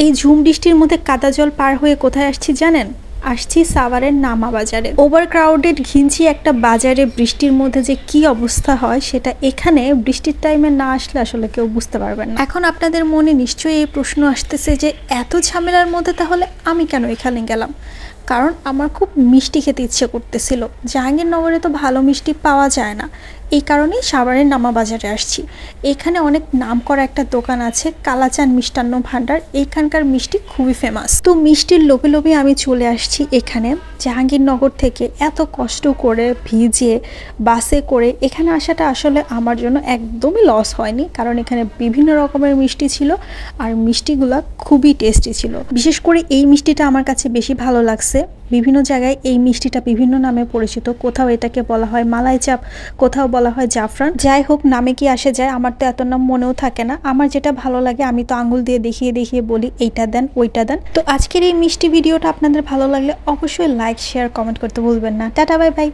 এই ঝুম বৃষ্টির মধ্যে কাদা জল পার হয়ে কোথায় আসছি জানেন? আসছি সাভারের নামা বাজারে। ওভার ক্রাউডেড ঘিঞ্জি একটা বাজারে বৃষ্টির মধ্যে যে কি অবস্থা হয় সেটা এখানে বৃষ্টির টাইমে না আসলে আসলে কেউ বুঝতে পারবেন না। এখন আপনাদের মনে নিশ্চয়ই এই প্রশ্ন আসতেছে যে এত ঝামেলার মধ্যে তাহলে আমি কেন এখানে গেলাম? কারণ আমার খুব মিষ্টি খেতে ইচ্ছে করতেছিল। জাহাঙ্গীরনগরে তো ভালো মিষ্টি পাওয়া যায় না, এই কারণেই সাভারের নামা বাজারে আসছি। এখানে অনেক নাম করা একটা দোকান আছে, কালাচান মিষ্টান্ন ভাণ্ডার। এইখানকার মিষ্টি খুবই ফেমাস। তো মিষ্টির লোভে লোভে আমি চলে আসছি এখানে। জাহাঙ্গীরনগর থেকে এত কষ্ট করে ভিজে বাসে করে এখানে আসাটা আসলে আমার জন্য একদমই লস হয়নি, কারণ এখানে বিভিন্ন রকমের মিষ্টি ছিল আর মিষ্টিগুলা খুবই টেস্টি ছিল। বিশেষ করে এই মিষ্টিটা আমার কাছে বেশি ভালো লাগছে। বিভিন্ন জায়গায় এই মিষ্টিটা বিভিন্ন নামে পরিচিত, কোথাও এটাকে বলা হয় মালাই চাপ, কোথাও বলা হয় জাফরান। যাই হোক, নামে কি আসে যায়, আমার তো এত নাম মনেও থাকে না। আমার যেটা ভালো লাগে আমি তো আঙুল দিয়ে দেখিয়ে দেখিয়ে বলি এইটা দেন ওইটা দেন। তো আজকের এই মিষ্টি ভিডিওটা আপনাদের ভালো লাগলে অবশ্যই লাইক শেয়ার কমেন্ট করতে ভুলবেন না। Tata bye bye.